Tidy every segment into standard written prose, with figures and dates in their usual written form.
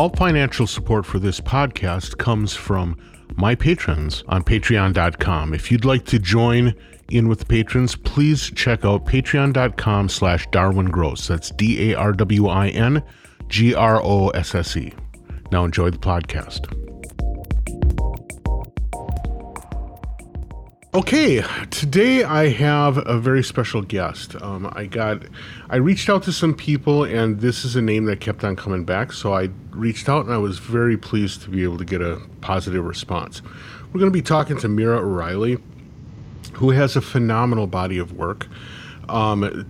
All financial support for this podcast comes from my patrons on patreon.com. If you'd like to join in with the patrons, please check out patreon.com/DarwinGrosse. That's DarwinGrosse. Now enjoy the podcast. Okay, today I have a very special guest. I reached out to some people, and this is a name that kept on coming back, so I reached out, and I was very pleased to be able to get a positive response. We're going to be talking to Meara O'Reilly, who has a phenomenal body of work,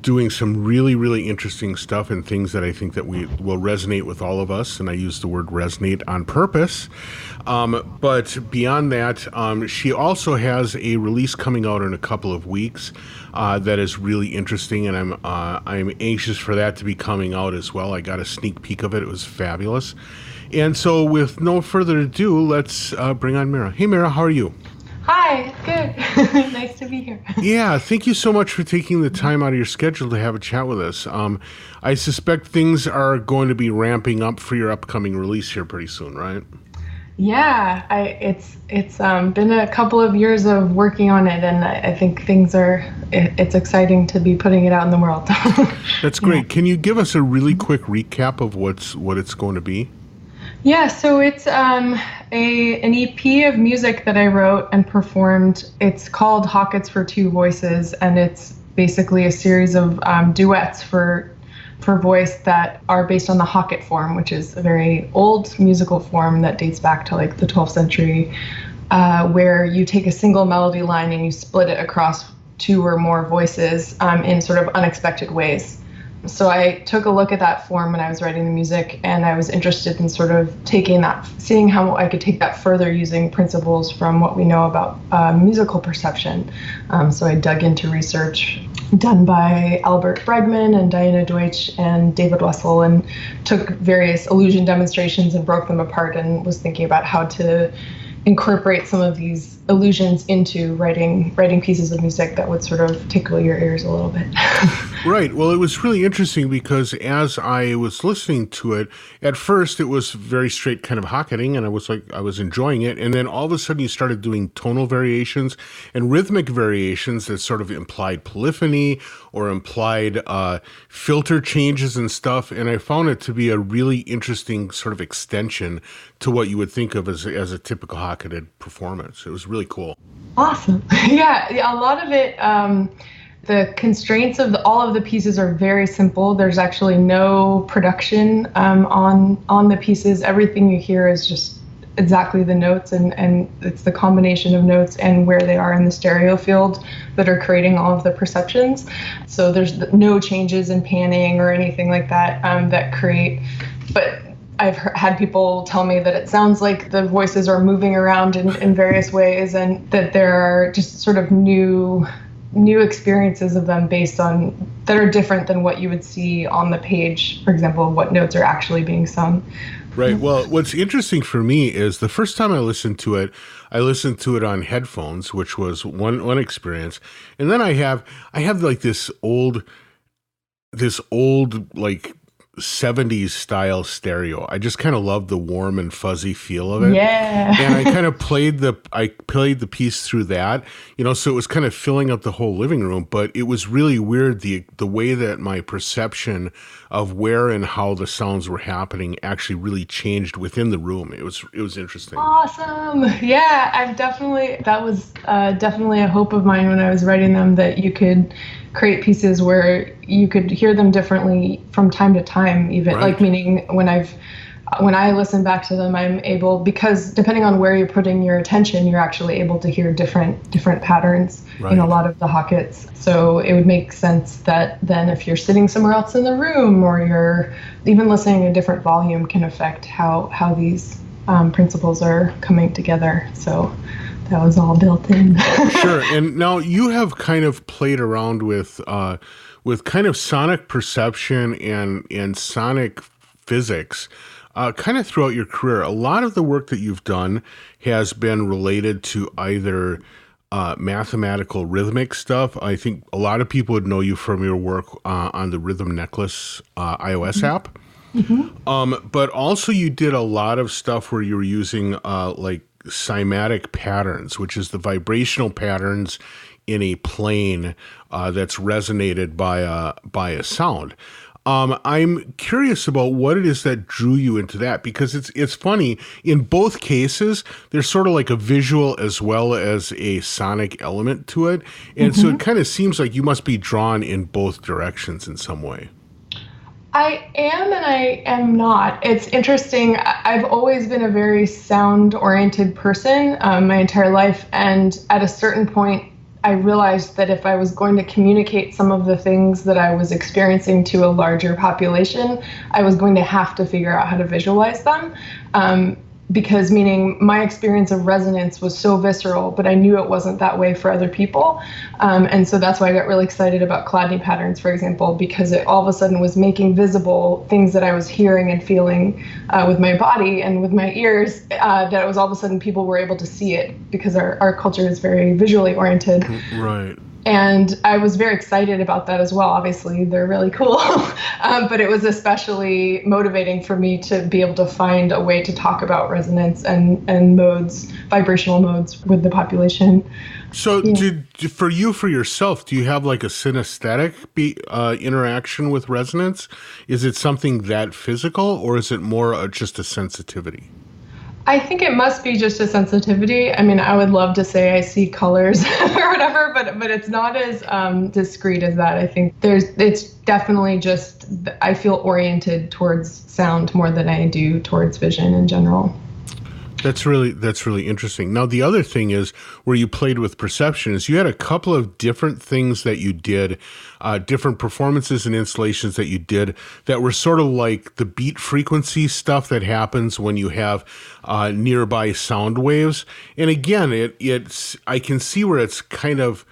doing some really, really interesting stuff and things that I think that will resonate with all of us, and I use the word resonate on purpose. But beyond that, she also has a release coming out in a couple of weeks that is really interesting, and I'm anxious for that to be coming out as well. I got a sneak peek of it. It was fabulous. And so with no further ado, let's bring on Meara. Hey, Meara, how are you? Hi, good. Nice to be here. Yeah, thank you so much for taking the time out of your schedule to have a chat with us. I suspect things are going to be ramping up for your upcoming release here pretty soon, right? Yeah, it's been a couple of years of working on it, and I think it's exciting to be putting it out in the world. That's great. Yeah. Can you give us a really quick recap of what it's going to be? Yeah, so it's an EP of music that I wrote and performed. It's called Hockets for Two Voices, and it's basically a series of duets for voice that are based on the Hocket form, which is a very old musical form that dates back to like the 12th century, where you take a single melody line and you split it across two or more voices in sort of unexpected ways. So I took a look at that form when I was writing the music, and I was interested in sort of seeing how I could take that further using principles from what we know about musical perception. So I dug into research done by Albert Bregman and Diana Deutsch and David Wessel, and took various illusion demonstrations and broke them apart, and was thinking about how to incorporate some of these illusions into writing pieces of music that would sort of tickle your ears a little bit. Right. Well, it was really interesting because as I was listening to it, at first it was very straight kind of hocketing, and I was enjoying it. And then all of a sudden you started doing tonal variations and rhythmic variations that sort of implied polyphony or implied filter changes and stuff. And I found it to be a really interesting sort of extension to what you would think of as a typical hocketed performance. It was really cool. Awesome. Yeah, a lot of it, the constraints of all of the pieces are very simple. There's actually no production on the pieces. Everything you hear is just exactly the notes, and it's the combination of notes and where they are in the stereo field that are creating all of the perceptions. So there's no changes in panning or anything like that that create, but I've had people tell me that it sounds like the voices are moving around in various ways, and that there are just sort of new experiences of them that are different than what you would see on the page, for example, what notes are actually being sung. Right. Well, what's interesting for me is the first time I listened to it on headphones, which was one experience. And then I have like this old like 70s style stereo. I just kind of love the warm and fuzzy feel of it. Yeah. And I kind of played the piece through that, so it was kind of filling up the whole living room, but it was really weird the way that my perception of where and how the sounds were happening actually really changed within the room. It was interesting. Awesome. Yeah, that was definitely a hope of mine when I was writing them, that you could create pieces where you could hear them differently from time to time, even. Right. Like, meaning when I listen back to them, I'm able, because depending on where you're putting your attention, you're actually able to hear different patterns. Right. In a lot of the Hockets. So it would make sense that then if you're sitting somewhere else in the room, or you're even listening at a different volume, can affect how these principles are coming together. So that was all built in. Sure. And now you have kind of played around with kind of sonic perception and sonic physics kind of throughout your career. A lot of the work that you've done has been related to either mathematical rhythmic stuff. I think a lot of people would know you from your work on the Rhythm Necklace iOS app. But also you did a lot of stuff where you were using like cymatic patterns, which is the vibrational patterns in a plane that's resonated by a sound. I'm curious about what it is that drew you into that, because it's funny, in both cases there's sort of like a visual as well as a sonic element to it, and so it kind of seems like you must be drawn in both directions in some way. I am and I am not. It's interesting. I've always been a very sound-oriented person my entire life, and at a certain point, I realized that if I was going to communicate some of the things that I was experiencing to a larger population, I was going to have to figure out how to visualize them. Because meaning my experience of resonance was so visceral, but I knew it wasn't that way for other people. And so that's why I got really excited about Chladni patterns, for example, because it all of a sudden was making visible things that I was hearing and feeling with my body and with my ears, that it was all of a sudden people were able to see it, because our culture is very visually oriented. Right. And I was very excited about that as well. Obviously, they're really cool. But it was especially motivating for me to be able to find a way to talk about resonance and modes, vibrational modes with the population. So for yourself, do you have like a synesthetic interaction with resonance? Is it something that physical, or is it more just a sensitivity? I think it must be just a sensitivity. I mean, I would love to say I see colors or whatever, but it's not as discrete as that. I think it's definitely just, I feel oriented towards sound more than I do towards vision in general. That's really interesting. Now, the other thing is where you played with perception is you had a couple of different things that you did, different performances and installations that you did that were sort of like the beat frequency stuff that happens when you have nearby sound waves. And again, it's I can see where it's kind of,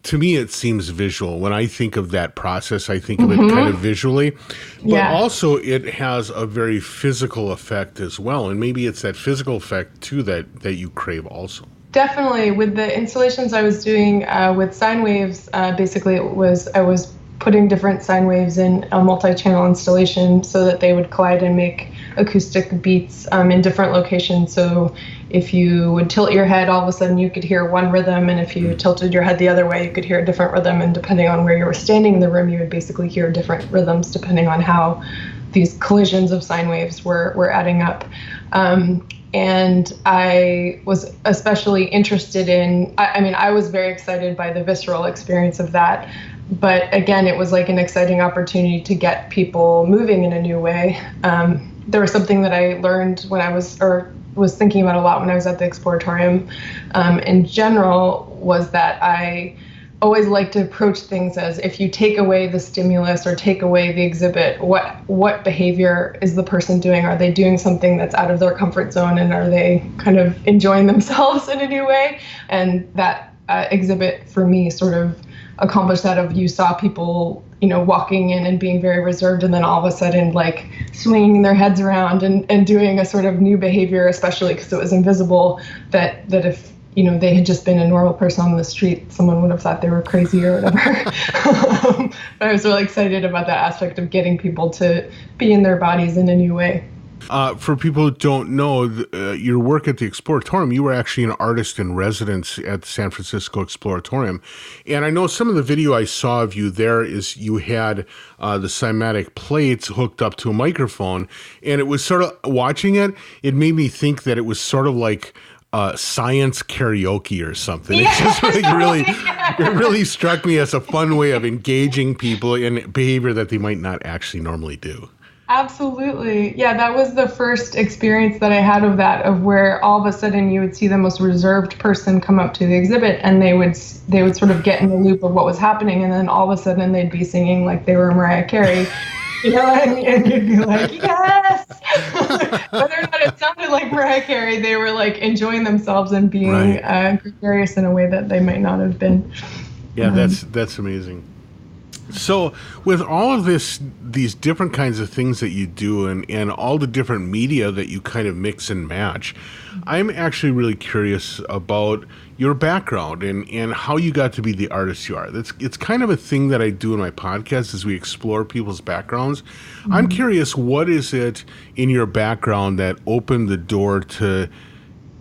to me, it seems visual. When I think of that process, I think of it kind of visually. But also it has a very physical effect as well. And maybe it's that physical effect, too, that you crave also. Definitely. With the installations I was doing with sine waves, basically I was putting different sine waves in a multi-channel installation so that they would collide and make acoustic beats in different locations. So if you would tilt your head, all of a sudden you could hear one rhythm, and if you tilted your head the other way, you could hear a different rhythm. And depending on where you were standing in the room, you would basically hear different rhythms depending on how these collisions of sine waves were adding up. And I was especially interested in, I mean, I was very excited by the visceral experience of that. But again, it was like an exciting opportunity to get people moving in a new way. There was something that I learned when I was thinking about a lot when I was at the Exploratorium in general, was that I always like to approach things as, if you take away the stimulus or take away the exhibit, what behavior is the person doing? Are they doing something that's out of their comfort zone, and are they kind of enjoying themselves in a new way? And that exhibit for me sort of accomplished that. Of, you saw people, walking in and being very reserved, and then all of a sudden like swinging their heads around and doing a sort of new behavior, especially because it was invisible, that if they had just been a normal person on the street, someone would have thought they were crazy or whatever. But I was really excited about that aspect of getting people to be in their bodies in a new way. For people who don't know, your work at the Exploratorium, you were actually an artist in residence at the San Francisco Exploratorium. And I know some of the video I saw of you there is you had the cymatic plates hooked up to a microphone. And it was sort of, watching it, it made me think that it was sort of like science karaoke or something. Yes, it just it really struck me as a fun way of engaging people in behavior that they might not actually normally do. Absolutely. Yeah, that was the first experience that I had of that, of where all of a sudden you would see the most reserved person come up to the exhibit, and they would sort of get in the loop of what was happening, and then all of a sudden they'd be singing like they were Mariah Carey. And you'd be like, yes! Whether or not it sounded like Mariah Carey, they were like enjoying themselves and being gregarious in a way that they might not have been. Yeah, that's amazing. So, with all of these different kinds of things that you do, and all the different media that you kind of mix and match, I'm actually really curious about your background and how you got to be the artist you are. It's kind of a thing that I do in my podcast as we explore people's backgrounds. I'm curious, what is it in your background that opened the door to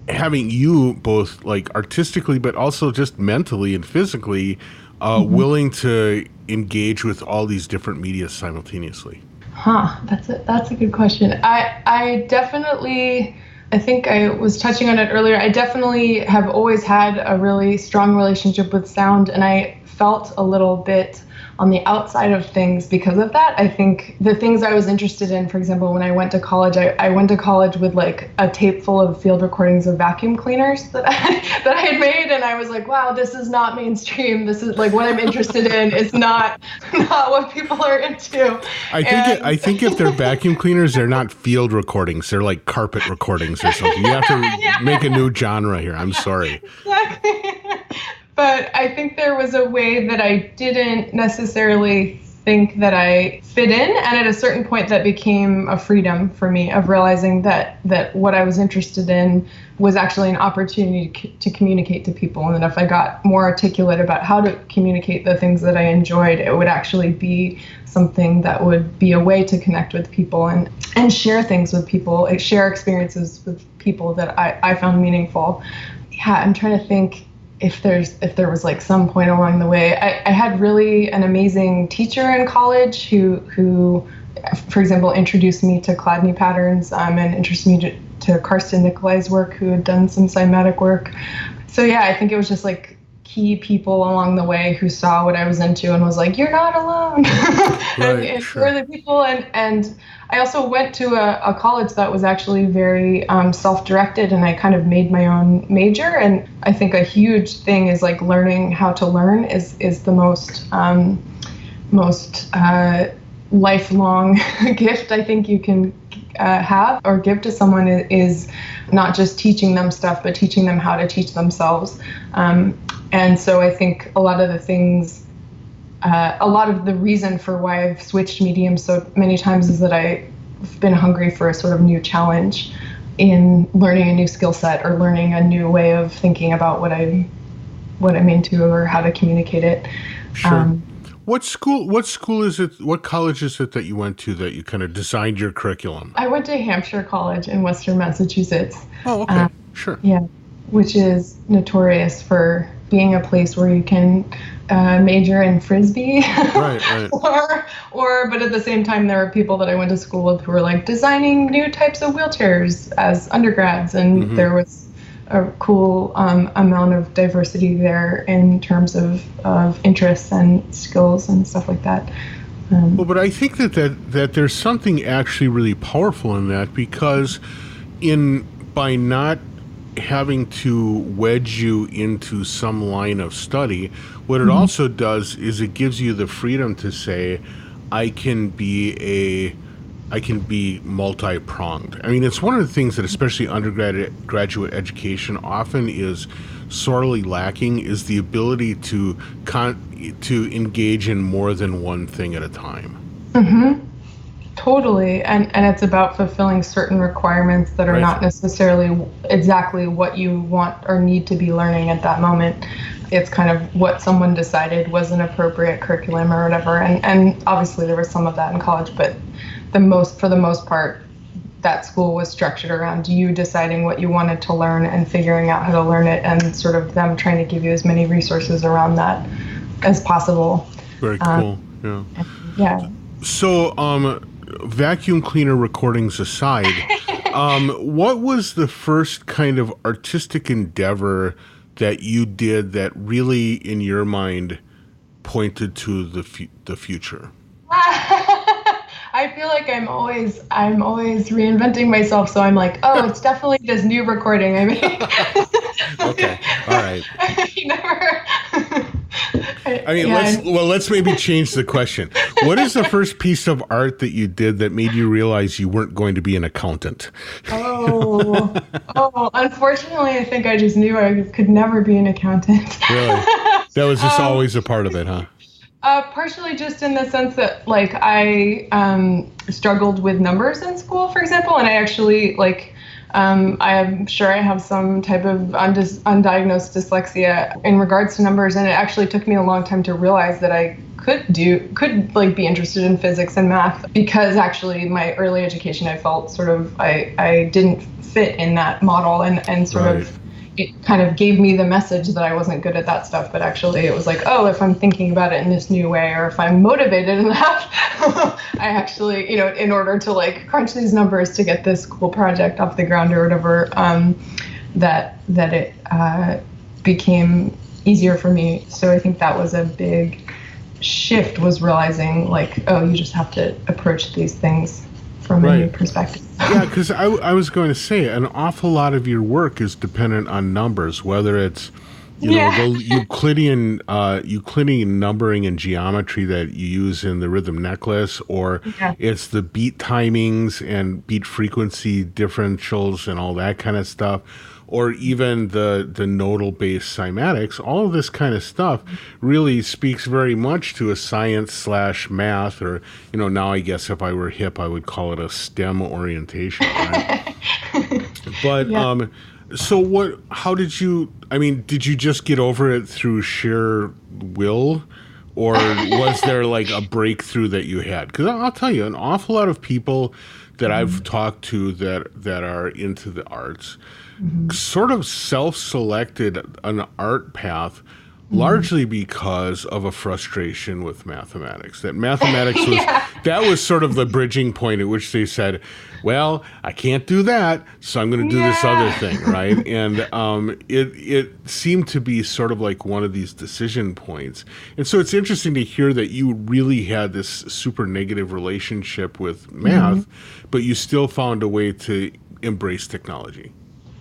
having you both like artistically, but also just mentally and physically willing to engage with all these different media simultaneously? That's a good question. I definitely, I think I was touching on it earlier. I definitely have always had a really strong relationship with sound, and I felt a little bit on the outside of things because of that. I think the things I was interested in, for example, when I went to college, I went to college with like a tape full of field recordings of vacuum cleaners that I had made, and I was like, wow, this is not mainstream. This is like what I'm interested in is not what people are into. I think if they're vacuum cleaners, they're not field recordings. They're like carpet recordings or something. You have to make a new genre here. I'm sorry. Exactly. But I think there was a way that I didn't necessarily think that I fit in. And at a certain point, that became a freedom for me of realizing that what I was interested in was actually an opportunity to communicate to people. And that if I got more articulate about how to communicate the things that I enjoyed, it would actually be something that would be a way to connect with people and share things with people, share experiences with people that I found meaningful. Yeah, I'm trying to think if there was like some point along the way. I had really an amazing teacher in college who, for example, introduced me to Chladni patterns and introduced me to Karsten Nikolai's work, who had done some cymatic work. So yeah, I think it was just like key people along the way who saw what I was into and was like, you're not alone. and Sure. were the people. And I also went to a college that was actually very self-directed, and I kind of made my own major. And I think a huge thing is like learning how to learn is the most lifelong gift I think you can have or give to someone, is not just teaching them stuff, but teaching them how to teach themselves. And so I think a lot of the things, a lot of the reason for why I've switched mediums so many times is that I've been hungry for a sort of new challenge in learning a new skill set or learning a new way of thinking about what I'm into or how to communicate it. Sure. What school is it? What college is it that you went to that you kind of designed your curriculum? I went to Hampshire College in Western Massachusetts. Oh, okay. Sure. Yeah, which is notorious for being a place where you can major in frisbee. Right. But at the same time, there are people that I went to school with who were like designing new types of wheelchairs as undergrads, and there was a cool amount of diversity there in terms of interests and skills and stuff like that. Well, but I think that there's something actually really powerful in that, because by not having to wedge you into some line of study, what it also does is it gives you the freedom to say, I can be multi-pronged. I mean, it's one of the things that especially undergraduate education often is sorely lacking, is the ability to engage in more than one thing at a time. Mm-hmm. Totally. And it's about fulfilling certain requirements that are not necessarily exactly what you want or need to be learning at that moment. It's kind of what someone decided was an appropriate curriculum or whatever. And obviously there was some of that in college, but for the most part, that school was structured around you deciding what you wanted to learn and figuring out how to learn it, and sort of them trying to give you as many resources around that as possible. Very cool. Yeah. So, vacuum cleaner recordings aside, what was the first kind of artistic endeavor that you did that really, in your mind, pointed to the future? I feel like I'm always reinventing myself, so I'm like, oh, it's definitely this new recording I made. Okay, all right. Never. Let's maybe change the question. What is the first piece of art that you did that made you realize you weren't going to be an accountant? Unfortunately, I think I just knew I could never be an accountant. Really? That was just always a part of it, huh? Partially just in the sense that like I struggled with numbers in school, for example, and I actually like I'm sure I have some type of undiagnosed dyslexia in regards to numbers, and it actually took me a long time to realize that I could like be interested in physics and math, because actually my early education I felt sort of I didn't fit in that model, and sort Right. of it kind of gave me the message that I wasn't good at that stuff, but actually it was like, oh, if I'm thinking about it in this new way, or if I'm motivated enough, I actually, in order to like crunch these numbers to get this cool project off the ground or whatever, that it became easier for me. So I think that was a big shift, was realizing like, oh, you just have to approach these things from a new Right. perspective. Yeah, because I was going to say an awful lot of your work is dependent on numbers, whether it's Yeah. the Euclidean numbering and geometry that you use in the rhythm necklace, or Yeah. it's the beat timings and beat frequency differentials and all that kind of stuff, or even the nodal based cymatics. All of this kind of stuff really speaks very much to a science slash math, or now I guess if I were hip I would call it a STEM orientation, right? But Yeah. so what? How did you? I mean, did you just get over it through sheer will, or was there like a breakthrough that you had? Because I'll tell you, an awful lot of people that I've talked to that are into the arts sort of self-selected an art path largely because of a frustration with mathematics. That mathematics was Yeah. that was sort of the bridging point at which they said, well, I can't do that, so I'm going to do this other Yeah. thing, right? And it seemed to be sort of like one of these decision points. And so it's interesting to hear that you really had this super negative relationship with math, but you still found a way to embrace technology.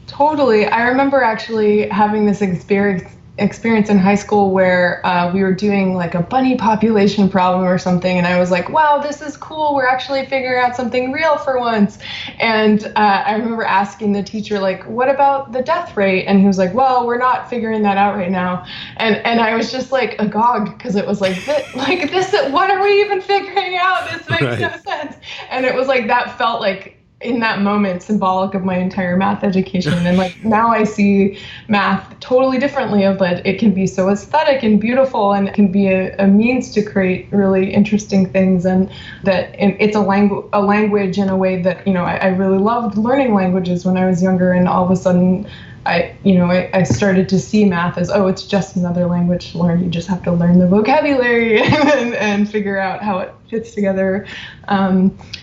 Totally. I remember actually having this experience in high school where we were doing like a bunny population problem or something, and I was like, wow, this is cool, we're actually figuring out something real for once. And I remember asking the teacher, like, what about the death rate? And he was like, well, we're not figuring that out right now. And I was just like agog, because it was like, this, what are we even figuring out? This makes no Right. sense. And it was like, that felt like in that moment symbolic of my entire math education. And like now I see math totally differently, of that it can be so aesthetic and beautiful, and it can be a means to create really interesting things, and that it's a language in a way that I really loved learning languages when I was younger, and all of a sudden I started to see math as, oh, it's just another language to learn. You just have to learn the vocabulary and figure out how it fits together.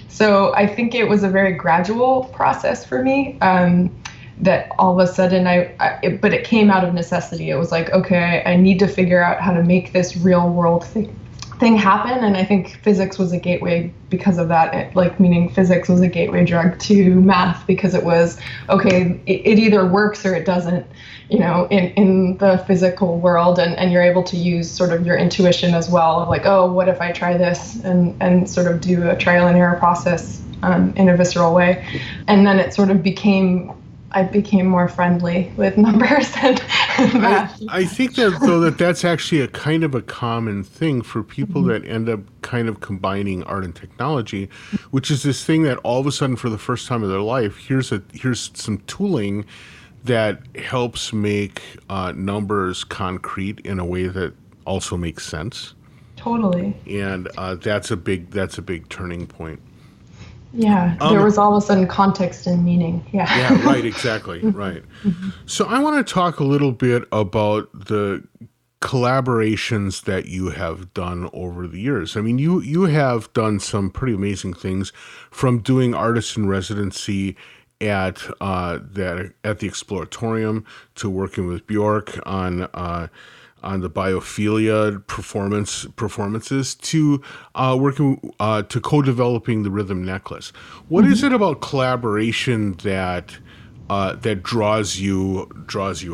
So I think it was a very gradual process for me, that all of a sudden but it came out of necessity. It was like, okay, I need to figure out how to make this real world thing happen. And I think physics was a gateway because of that. Meaning physics was a gateway drug to math, because it was, okay, it either works or it doesn't, in the physical world. And you're able to use sort of your intuition as well, of like, oh, what if I try this, and sort of do a trial and error process in a visceral way. And then it sort of I became more friendly with numbers and math. I think that though that's actually a kind of a common thing for people that end up kind of combining art and technology, which is this thing that all of a sudden for the first time in their life, here's some tooling that helps make numbers concrete in a way that also makes sense, Totally. and that's a big turning point. Yeah, there was all of a sudden context and meaning. Yeah. Yeah, right, exactly, right. So I want to talk a little bit about the collaborations that you have done over the years. I mean, you have done some pretty amazing things, from doing artist in residency at at the Exploratorium, to working with Bjork on the biophilia performances, to working to co-developing the rhythm necklace. What is it about collaboration that that draws you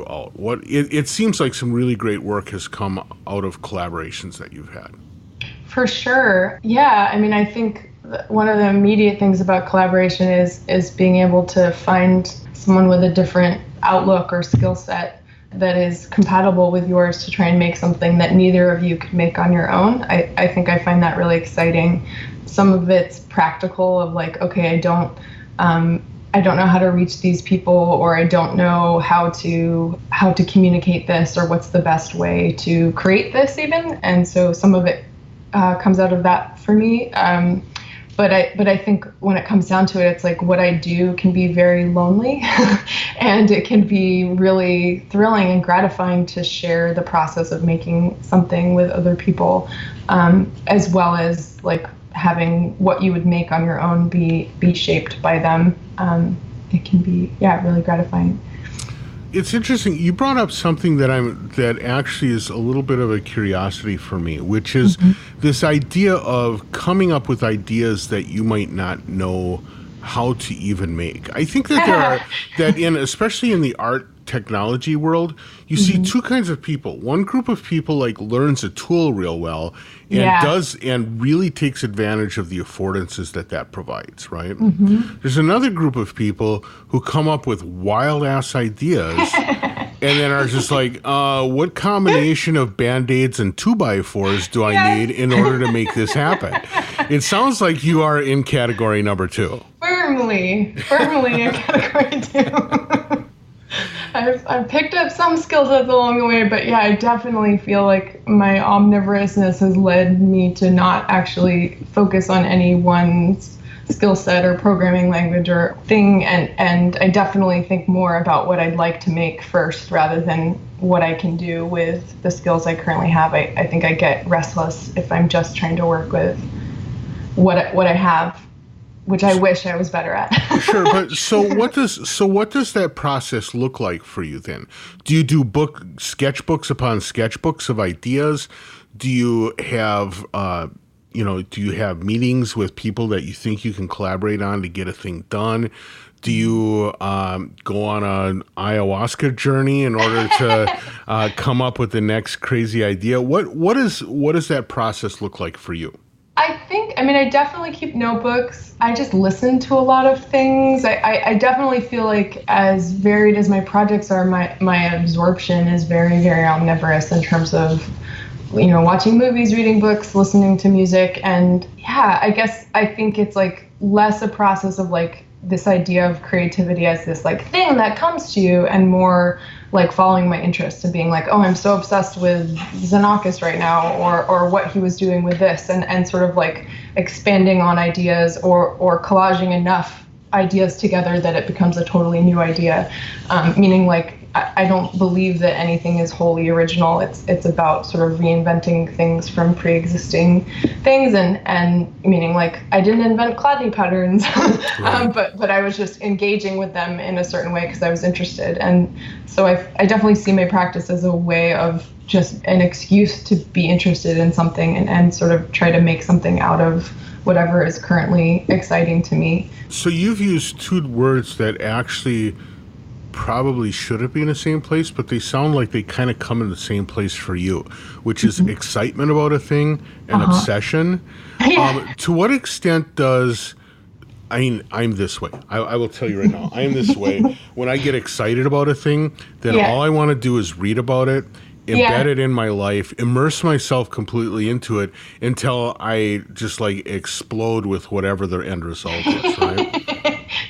out? It seems like some really great work has come out of collaborations that you've had. For sure. Yeah. I mean, I think one of the immediate things about collaboration is being able to find someone with a different outlook or skill set that is compatible with yours to try and make something that neither of you could make on your own. I think I find that really exciting. Some of it's practical of like, okay, I don't know how to reach these people, or I don't know how to communicate this, or what's the best way to create this even. And so some of it comes out of that for me. But I think when it comes down to it, it's like what I do can be very lonely and it can be really thrilling and gratifying to share the process of making something with other people, as well as like having what you would make on your own be shaped by them. It can be, really gratifying. It's interesting. You brought up something that actually is a little bit of a curiosity for me, which is this idea of coming up with ideas that you might not know how to even make. I think that especially in the art technology world, you see two kinds of people. One group of people like learns a tool real well and really takes advantage of the affordances that provides, right? There's another group of people who come up with wild ass ideas and then are just like, what combination of Band-Aids and 2x4s do I need in order to make this happen? It sounds like you are in category number 2. Firmly in category 2. I've picked up some skill sets along the way, but I definitely feel like my omnivorousness has led me to not actually focus on any one skill set or programming language or thing, and I definitely think more about what I'd like to make first rather than what I can do with the skills I currently have. I think I get restless if I'm just trying to work with what I have, which I wish I was better at. Sure, but so what does that process look like for you then? Do you do sketchbooks upon sketchbooks of ideas? Do you have do you have meetings with people that you think you can collaborate on to get a thing done? Do you go on an ayahuasca journey in order to come up with the next crazy idea? What does that process look like for you? I definitely keep notebooks. I just listen to a lot of things. I definitely feel like as varied as my projects are, my absorption is very, very omnivorous in terms of, watching movies, reading books, listening to music. And I guess I think it's like less a process of like this idea of creativity as this like thing that comes to you, and more like following my interests and being like, oh, I'm so obsessed with Xenakis right now, or what he was doing with this, and sort of like expanding on ideas or collaging enough ideas together that it becomes a totally new idea. Meaning like, I don't believe that anything is wholly original. It's about sort of reinventing things from pre-existing things, and meaning like I didn't invent Chladni patterns, right. but I was just engaging with them in a certain way because I was interested. And so I definitely see my practice as a way of just an excuse to be interested in something and sort of try to make something out of whatever is currently exciting to me. So you've used two words that actually probably shouldn't be in the same place, but they sound like they kind of come in the same place for you, which is excitement about a thing and obsession. To what extent does, I'm this way. I will tell you right now, I am this way. When I get excited about a thing, then all I want to do is read about it, embed it in my life, immerse myself completely into it until I just like explode with whatever the end result is, right?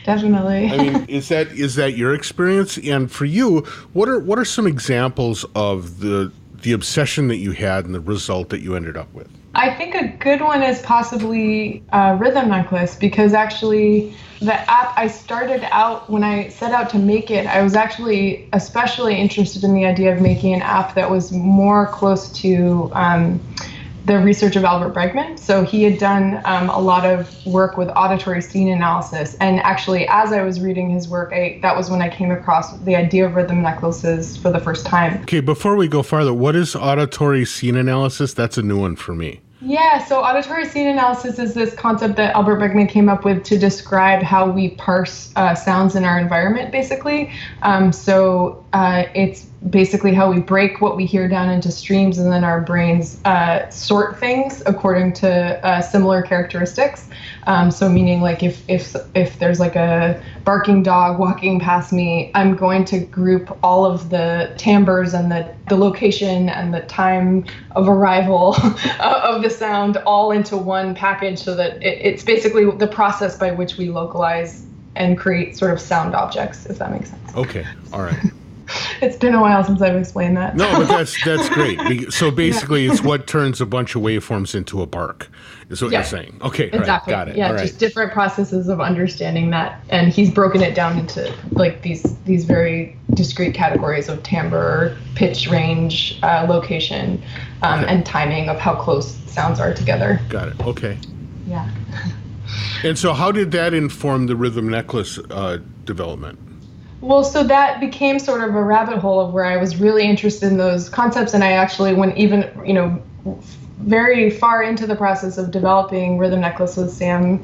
Definitely. Is that your experience? And for you, what are some examples of the obsession that you had and the result that you ended up with? I think a good one is possibly Rhythm Necklace, because actually the app I started out, when I set out to make it, I was actually especially interested in the idea of making an app that was more close to the research of Albert Bregman. So he had done a lot of work with auditory scene analysis. And actually, as I was reading his work, that was when I came across the idea of rhythm necklaces for the first time. Okay, before we go farther, what is auditory scene analysis? That's a new one for me. Yeah, so auditory scene analysis is this concept that Albert Bregman came up with to describe how we parse sounds in our environment, basically. So it's basically how we break what we hear down into streams, and then our brains sort things according to similar characteristics. So meaning like if there's like a barking dog walking past me, I'm going to group all of the timbres and the location and the time of arrival of the sound all into one package, so that it's basically the process by which we localize and create sort of sound objects, if that makes sense. Okay. All right. It's been a while since I've explained that. No, but that's great. So basically, it's what turns a bunch of waveforms into a bark, is what you're saying. Okay, exactly. Right, got it. Yeah, all right. Just different processes of understanding that, and he's broken it down into like these very discrete categories of timbre, pitch range, location, and timing of how close sounds are together. Got it. Okay. Yeah. And so, how did that inform the Rhythm Necklace development? Well, so that became sort of a rabbit hole of where I was really interested in those concepts, and I actually went even, very far into the process of developing Rhythm Necklace with Sam.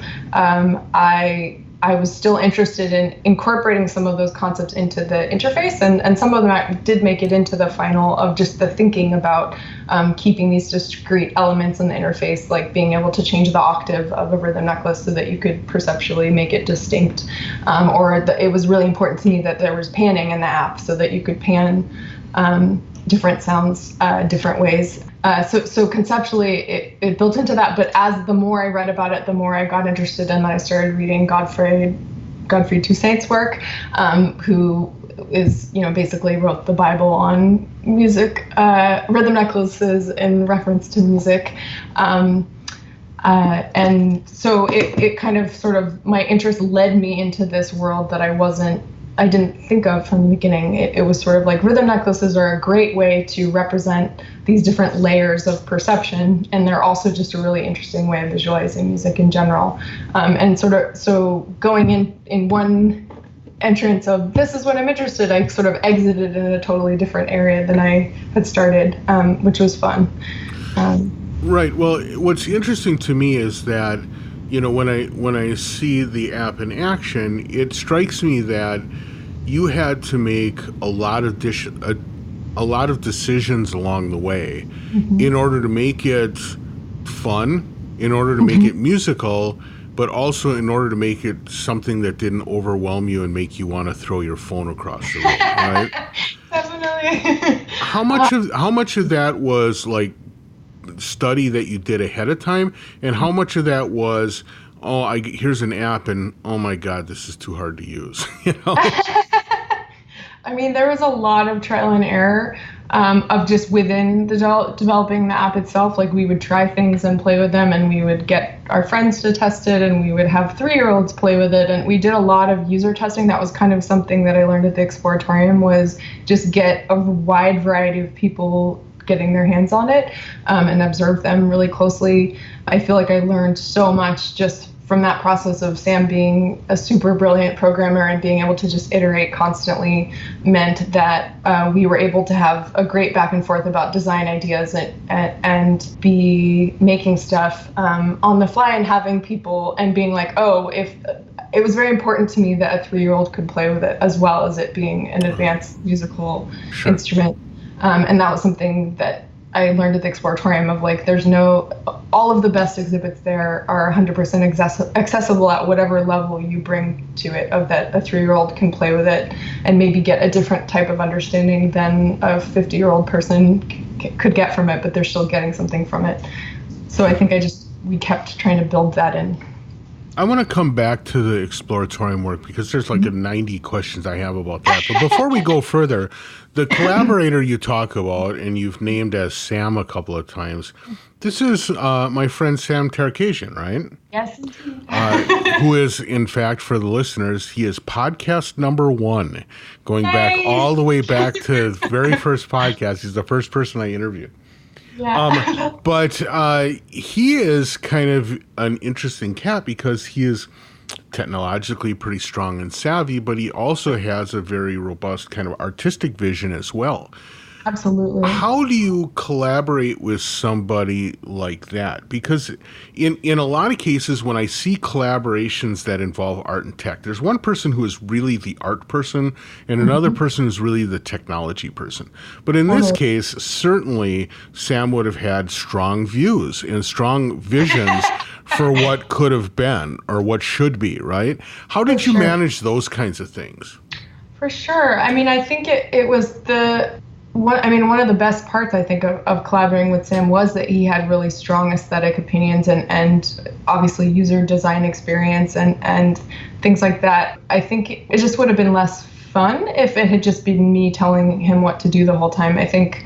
I was still interested in incorporating some of those concepts into the interface, and some of them did make it into the final of just the thinking about keeping these discrete elements in the interface, like being able to change the octave of a rhythm necklace so that you could perceptually make it distinct. It was really important to me that there was panning in the app so that you could pan different sounds different ways. So conceptually, it built into that. But as the more I read about it, the more I got interested, and I started reading Godfrey Toussaint's work, who is, basically wrote the Bible on music, rhythm necklaces in reference to music. And so it kind of sort of, my interest led me into this world that I didn't think of from the beginning. It was sort of like rhythm necklaces are a great way to represent these different layers of perception, and they're also just a really interesting way of visualizing music in general. And so going in one entrance of this is what I'm interested, I sort of exited in a totally different area than I had started, which was fun. Right. Well, what's interesting to me is that, when I see the app in action, it strikes me that you had to make a lot of decisions along the way in order to make it fun, in order to make it musical, but also in order to make it something that didn't overwhelm you and make you want to throw your phone across the room, right? Definitely. How much of that was like study that you did ahead of time, and how much of that was, here's an app and oh my god, this is too hard to use? I mean, there was a lot of trial and error of just within the developing the app itself. Like we would try things and play with them, and we would get our friends to test it, and we would have 3-year-olds play with it, and we did a lot of user testing. That was kind of something that I learned at the Exploratorium, was just get a wide variety of people getting their hands on it and observe them really closely. I feel like I learned so much just from that process of Sam being a super brilliant programmer and being able to just iterate constantly meant that we were able to have a great back and forth about design ideas and be making stuff on the fly and having people and being like, if it was very important to me that a 3-year-old could play with it as well as it being an advanced musical instrument. And that was something that I learned at the Exploratorium of like, all of the best exhibits there are 100% accessible at whatever level you bring to it, of that a 3-year-old can play with it and maybe get a different type of understanding than a 50-year-old person could get from it, but they're still getting something from it. So I think we kept trying to build that in. I want to come back to the Exploratorium work because there's like 90 questions I have about that. But before we go further, the collaborator you talk about, and you've named as Sam a couple of times, this is my friend Sam Tarkasian, right? Yes, indeed. Who is, in fact, for the listeners, he is podcast number 1, going back all the way back to the very first podcast. He's the first person I interviewed. Yeah. But he is kind of an interesting cat because he is technologically pretty strong and savvy, but he also has a very robust kind of artistic vision as well. Absolutely. How do you collaborate with somebody like that? Because in a lot of cases, when I see collaborations that involve art and tech, there's one person who is really the art person and another Mhm. person who's really the technology person. But in this Totally. case, certainly Sam would have had strong views and strong visions for what could have been or what should be, right? How For did you sure. manage those kinds of things? For sure. I mean, I think it was one of the best parts I think of collaborating with Sam was that he had really strong aesthetic opinions and obviously user design experience and things like that. I think it just would have been less fun if it had just been me telling him what to do the whole time. I think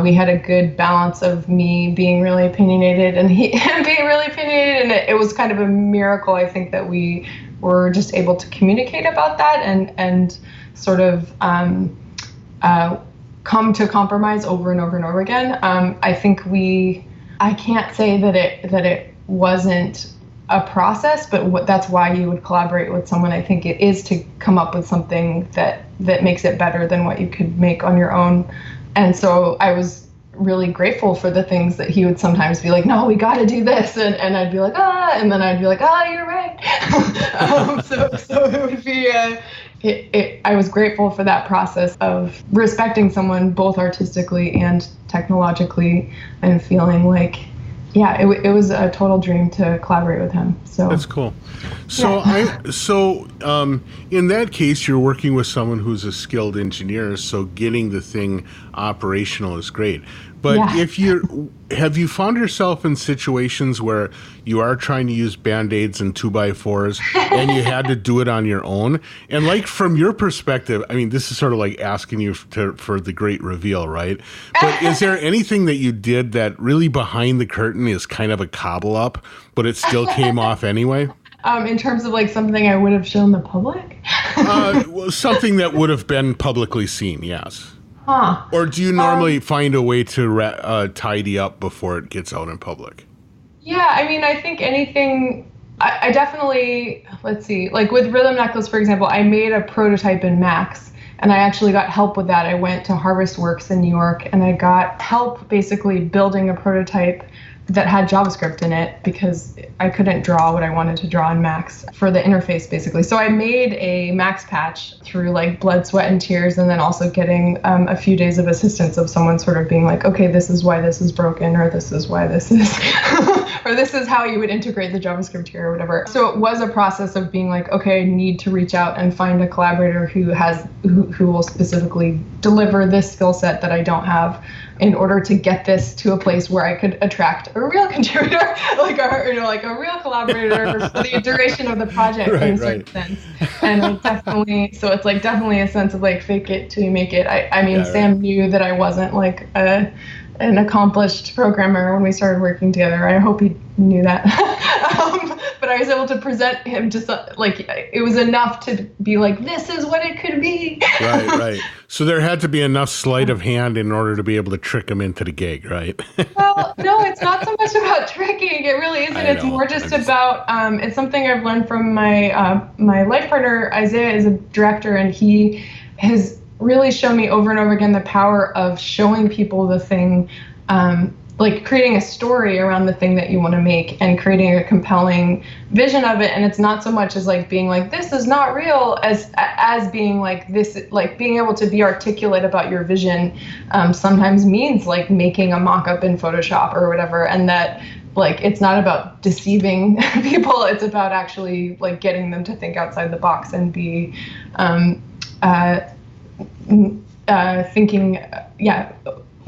we had a good balance of me being really opinionated and he him being really opinionated, and it was kind of a miracle. I think that we were just able to communicate about that and sort of uh, come to compromise over and over and over again. I think I can't say that it wasn't a process, but that's why you would collaborate with someone. I think it is to come up with something that makes it better than what you could make on your own. And so I was really grateful for the things that he would sometimes be like, no, we got to do this. And I'd be like, and then I'd be like, you're right. So it would be, I was grateful for that process of respecting someone both artistically and technologically and feeling like, yeah, it was a total dream to collaborate with him. So That's cool. yeah. In that case, you're working with someone who's a skilled engineer, so getting the thing operational is great. But Yeah. if you're, have you found yourself in situations where you are trying to use band-aids and 2x4s and you had to do it on your own? And like from your perspective, I mean, this is sort of like asking you for the great reveal, right? But is there anything that you did that really behind the curtain is kind of a cobble up, but it still came off anyway? In terms of like something I would have shown the public. Well, something that would have been publicly seen, yes. Huh. Or do you normally find a way to tidy up before it gets out in public? Yeah, I mean, I think anything. I definitely, let's see, like with Rhythm Necklace, for example, I made a prototype in Max, and I actually got help with that. I went to Harvest Works in New York, and I got help basically building a prototype that had JavaScript in it because I couldn't draw what I wanted to draw in Max for the interface, basically. So I made a Max patch through like blood, sweat, and tears, and then also getting a few days of assistance of someone sort of being like, okay, this is why this is broken, or this is why this is, or this is how you would integrate the JavaScript here, or whatever. So it was a process of being like, okay, I need to reach out and find a collaborator who will specifically deliver this skill set that I don't have, in order to get this to a place where I could attract a real contributor, like a real collaborator for the duration of the project in a certain sense. And so it's like definitely a sense of like fake it till you make it. I mean, Yeah, right. Sam knew that I wasn't like an accomplished programmer when we started working together. I hope he knew that. But I was able to present him to like it was enough to be like, this is what it could be. Right, right. So there had to be enough sleight of hand in order to be able to trick him into the gig, right? Well, no, it's not so much about tricking. It really isn't. I It's know. more just about. It's something I've learned from my life partner Isaiah is a director, and he has really shown me over and over again the power of showing people the thing. Like creating a story around the thing that you want to make and creating a compelling vision of it. And it's not so much as like being like, this is not real, as being like this, like being able to be articulate about your vision sometimes means like making a mock-up in Photoshop or whatever. And that like, it's not about deceiving people. It's about actually like getting them to think outside the box and be thinking,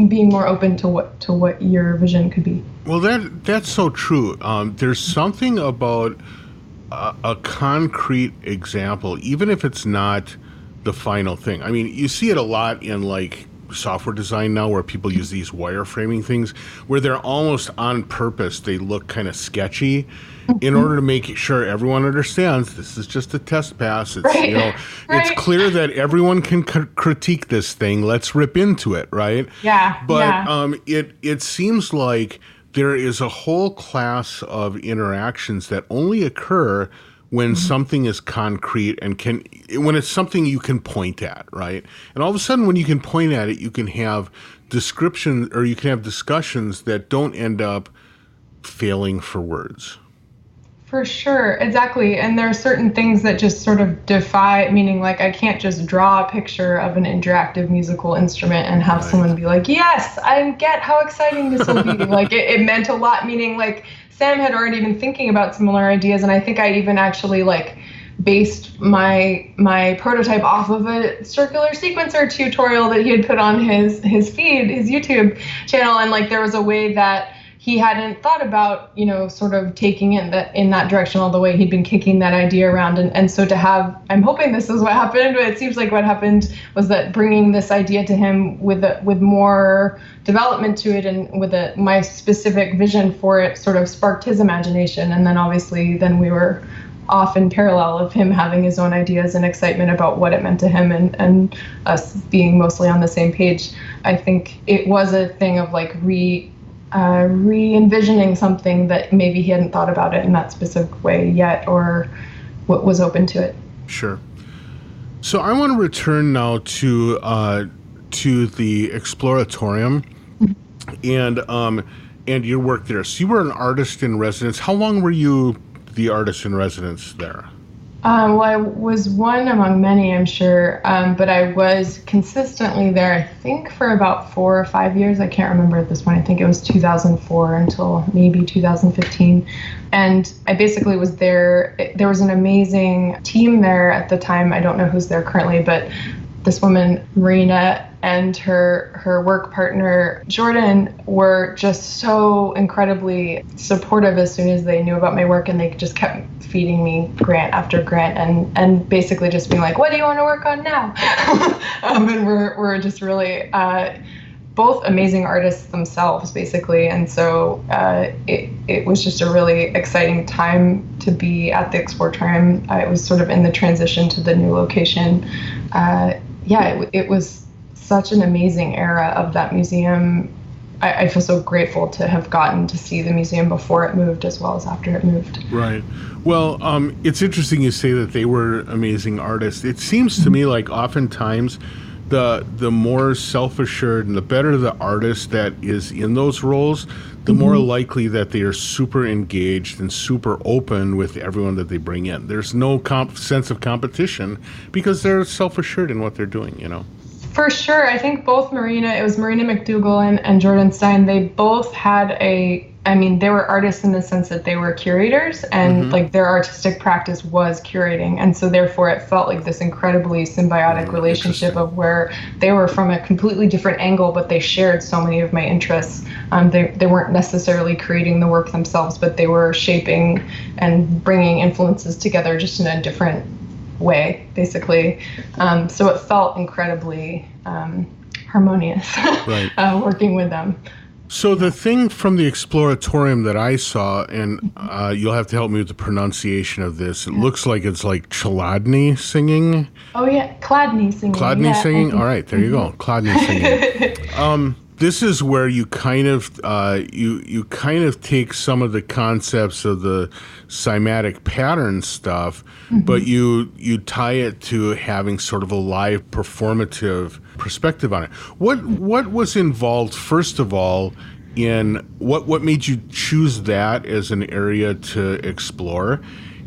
being more open to what your vision could be. Well, that's so true. There's something about a concrete example, even if it's not the final thing. I mean, you see it a lot in like software design now where people use these wireframing things where they're almost on purpose. They look kind of sketchy in order to make sure everyone understands this is just a test pass. It's, Right. it's Right. clear that everyone can critique this thing. Let's rip into it, right? Yeah. But Yeah. it seems like there is a whole class of interactions that only occur when something is concrete and when it's something you can point at, right? And all of a sudden, when you can point at it, you can have description, or you can have discussions that don't end up failing for words. For sure, exactly. And there are certain things that just sort of defy, meaning like I can't just draw a picture of an interactive musical instrument and have someone be like, yes, I get how exciting this will be. Like it meant a lot, meaning like Sam had already been thinking about similar ideas. And I think I even actually like based my prototype off of a circular sequencer tutorial that he had put on his feed, his YouTube channel. And like there was a way that he hadn't thought about, sort of taking it in that direction all the way. He'd been kicking that idea around. And so to have, I'm hoping this is what happened, but it seems like what happened was that bringing this idea to him with more development to it and with my specific vision for it sort of sparked his imagination. And then obviously then we were off in parallel of him having his own ideas and excitement about what it meant to him and us being mostly on the same page. I think it was a thing of like re-envisioning something that maybe he hadn't thought about it in that specific way yet or what was open to it. Sure. So I want to return now to the Exploratorium and your work there. So you were an artist in residence. How long were you the artist in residence there? Well, I was one among many, I'm sure, but I was consistently there, I think, for about 4 or 5 years. I can't remember at this point. I think it was 2004 until maybe 2015. And I basically was there. There was an amazing team there at the time. I don't know who's there currently, but this woman, Meara, and her work partner, Jordan, were just so incredibly supportive as soon as they knew about my work, and they just kept feeding me grant after grant and basically just being like, what do you want to work on now? And we're just really both amazing artists themselves, basically. And so it was just a really exciting time to be at the Exploratorium. I was sort of in the transition to the new location. It was such an amazing era of that museum. I feel so grateful to have gotten to see the museum before it moved as well as after it moved. Right. Well, it's interesting you say that they were amazing artists. It seems to me like oftentimes the more self-assured and the better the artist that is in those roles, the more likely that they are super engaged and super open with everyone that they bring in. There's no sense of competition because they're self-assured in what they're doing, For sure. I think both Meara McDougall and Jordan Stein, they both had they were artists in the sense that they were curators and like their artistic practice was curating. And so therefore it felt like this incredibly symbiotic relationship of where they were from a completely different angle, but they shared so many of my interests. They weren't necessarily creating the work themselves, but they were shaping and bringing influences together just in a different way, basically. So it felt incredibly harmonious working with them. So the thing from the Exploratorium that I saw, and you'll have to help me with the pronunciation of this, it looks like it's like Chladni singing. Oh yeah, Chladni singing. Chladni singing? All right, there you go. Chladni singing. This is where you kind of you kind of take some of the concepts of the cymatic pattern stuff, but you tie it to having sort of a live performative perspective on it. What was involved, first of all, in what made you choose that as an area to explore?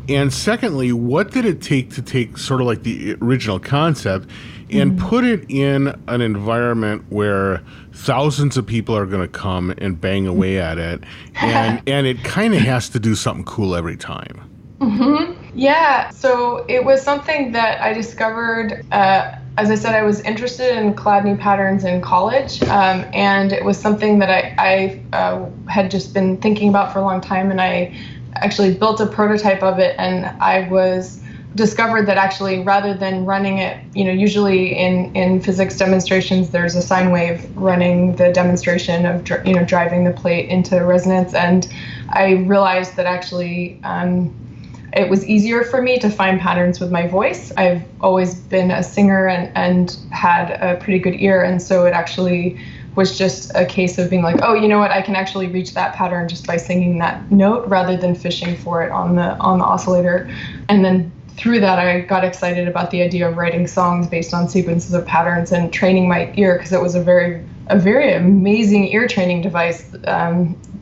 And secondly, what did it take to take sort of like the original concept and put it in an environment where thousands of people are going to come and bang away at it, and it kind of has to do something cool every time? Yeah, so it was something that I discovered. As I said, I was interested in Chladni patterns in college, and it was something that I had just been thinking about for a long time, and I actually built a prototype of it, and I discovered that actually rather than running it, usually in physics demonstrations, there's a sine wave running the demonstration of, driving the plate into resonance. And I realized that actually it was easier for me to find patterns with my voice. I've always been a singer and had a pretty good ear. And so it actually was just a case of being like, oh, you know what, I can actually reach that pattern just by singing that note rather than fishing for it on the oscillator. And then through that, I got excited about the idea of writing songs based on sequences of patterns and training my ear, because it was a very a very amazing ear training device,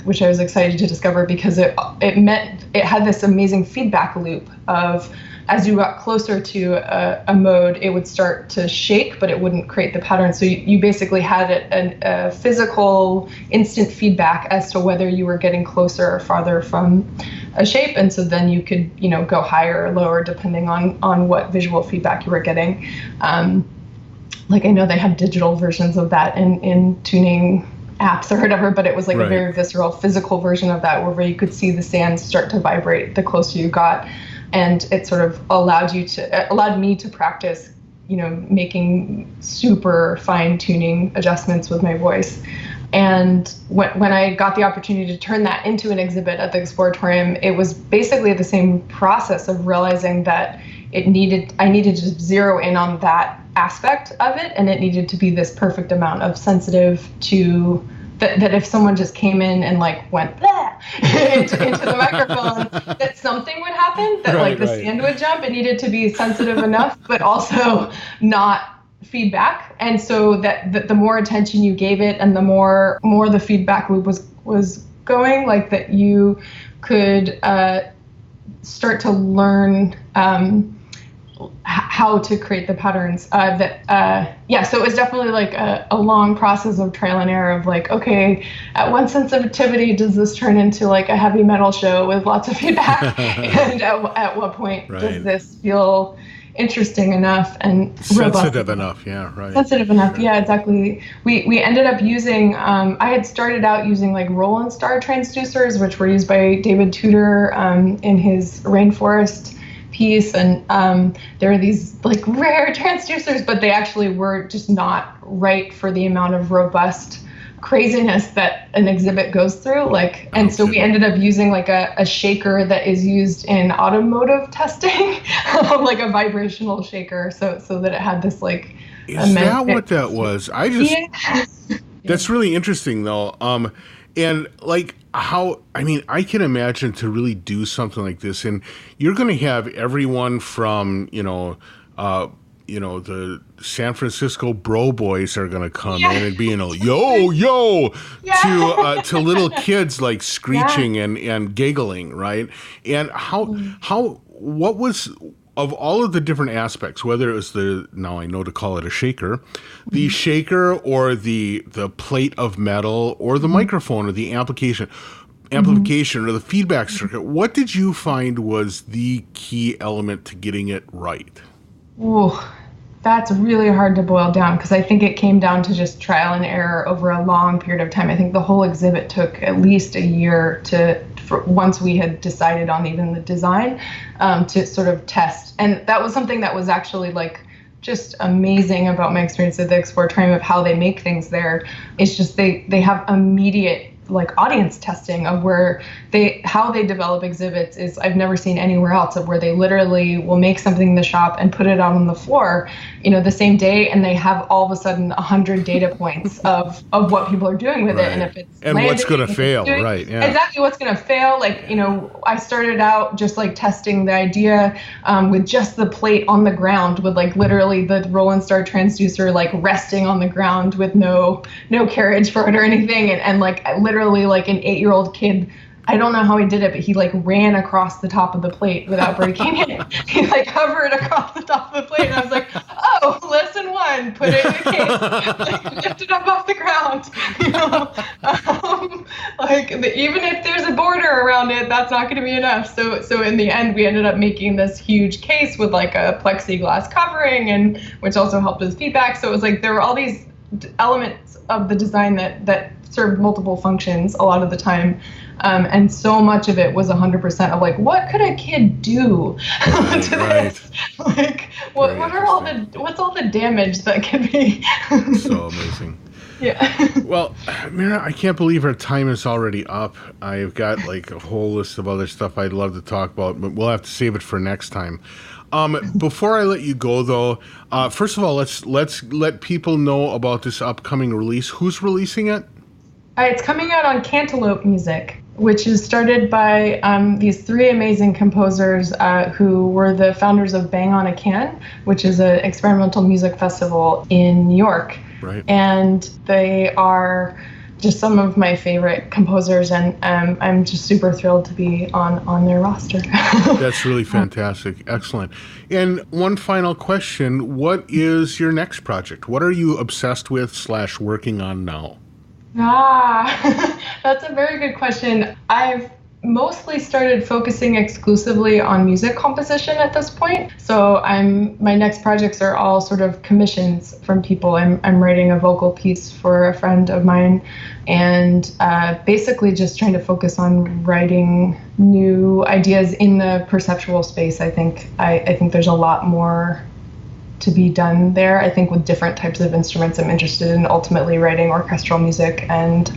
which I was excited to discover because it had this amazing feedback loop of, as you got closer to a mode, it would start to shake, but it wouldn't create the pattern. So you basically had a physical instant feedback as to whether you were getting closer or farther from a shape. And so then you could, go higher or lower depending on what visual feedback you were getting. Like I know they have digital versions of that in tuning apps or whatever, but it was like a very visceral physical version of that where you could see the sands start to vibrate the closer you got. And it sort of allowed me to practice, making super fine tuning adjustments with my voice. And when I got the opportunity to turn that into an exhibit at the Exploratorium, it was basically the same process of realizing that I needed to zero in on that aspect of it, and it needed to be this perfect amount of sensitive to that if someone just came in and like went into the microphone, that something would happen, that the sand would jump. It needed to be sensitive enough, but also not feedback. And so that the more attention you gave it and the more the feedback loop was going, like that you could start to learn how to create the patterns so it was definitely like a long process of trial and error of like, okay, at what sensitivity does this turn into like a heavy metal show with lots of feedback? And at what point does this feel interesting enough and sensitive enough? Sensitive enough, yeah, exactly. We ended up using, I had started out using like Roland star transducers, which were used by David Tudor in his rainforest piece, and there are these like rare transducers, but they actually were just not right for the amount of robust craziness that an exhibit goes through. So we ended up using like a shaker that is used in automotive testing, like a vibrational shaker, so that it had this like. Is that what that was? That's really interesting though. And like I can imagine to really do something like this, and you're going to have everyone from, the San Francisco bro boys are going to come in and be yo, to little kids like screeching and giggling, right? And what was, of all of the different aspects, whether it was now I know to call it a shaker, the shaker or the plate of metal or the microphone or the amplification or the feedback circuit, what did you find was the key element to getting it right? Ooh, that's really hard to boil down because I think it came down to just trial and error over a long period of time. I think the whole exhibit took at least a year once we had decided on even the design, to sort of test. And that was something that was actually like just amazing about my experience at the Exploratorium of how they make things there. It's just they have immediate like audience testing of how they develop exhibits is I've never seen anywhere else, of where they literally will make something in the shop and put it out on the floor, the same day, and they have all of a sudden 100 data points of what people are doing with it, and if it's what's going to fail, exactly what's going to fail. Like I started out just like testing the idea with just the plate on the ground, with like literally the Roland star transducer like resting on the ground with no carriage for it or anything, and like literally like an 8-year-old kid, I don't know how he did it, but he like ran across the top of the plate without breaking it. He like hovered across the top of the plate, and I was like, oh, lesson 1, put it in a case, like, lift it up off the ground. Even if there's a border around it, that's not going to be enough. So in the end, we ended up making this huge case with like a plexiglass covering, and which also helped with feedback. So it was like there were all these elements of the design that served multiple functions a lot of the time. And so much of it was 100% of like, what could a kid do to this? Like, what's all the damage that could be? So amazing. Yeah. Well, Meara, I can't believe our time is already up. I've got like a whole list of other stuff I'd love to talk about, but we'll have to save it for next time. Before I let you go, though, first of all, let's let people know about this upcoming release. Who's releasing it? It's coming out on Cantaloupe Music, which is started by these 3 amazing composers who were the founders of Bang on a Can, which is an experimental music festival in New York. Right. And they are just some of my favorite composers, and I'm just super thrilled to be on their roster. That's really fantastic. Excellent. And one final question, what is your next project? What are you obsessed with / working on now? That's a very good question. I've mostly started focusing exclusively on music composition at this point. So my next projects are all sort of commissions from people. I'm writing a vocal piece for a friend of mine, and basically just trying to focus on writing new ideas in the perceptual space. I think there's a lot more to be done there. I think with different types of instruments, I'm interested in ultimately writing orchestral music, and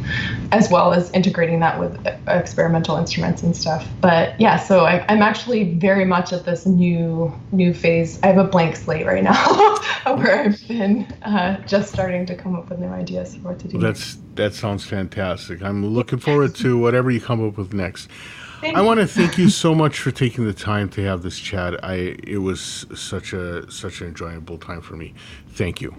as well as integrating that with experimental instruments and stuff. But yeah, so I'm actually very much at this new phase. I have a blank slate right now where I've been just starting to come up with new ideas for what to do. Well, that sounds fantastic. I'm looking forward to whatever you come up with next. I want to thank you so much for taking the time to have this chat. It was such an enjoyable time for me. Thank you.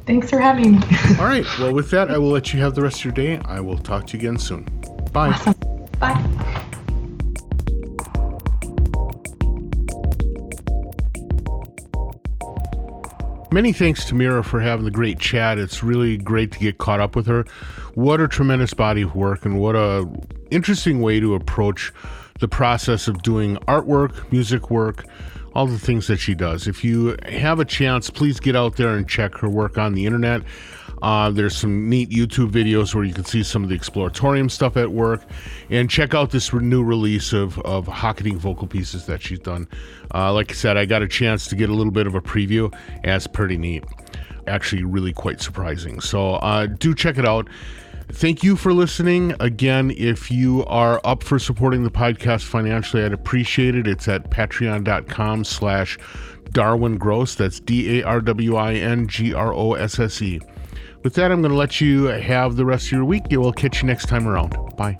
Thanks for having me. All right. Well, with that, I will let you have the rest of your day. I will talk to you again soon. Bye. Awesome. Bye. Many thanks to Meara for having the great chat. It's really great to get caught up with her. What a tremendous body of work, and what a interesting way to approach the process of doing artwork, music work, all the things that she does. If you have a chance, please get out there and check her work on the internet. There's some neat YouTube videos where you can see some of the exploratorium stuff at work, and check out this new release of Hocketing vocal pieces that she's done. Like I said, I got a chance to get a little bit of a preview, and it's pretty neat. Actually, really quite surprising. So do check it out. Thank you for listening. Again, if you are up for supporting the podcast financially, I'd appreciate it. It's at patreon.com/Darwin Gross. That's DARWINGROSSE. With that, I'm going to let you have the rest of your week. We'll catch you next time around. Bye.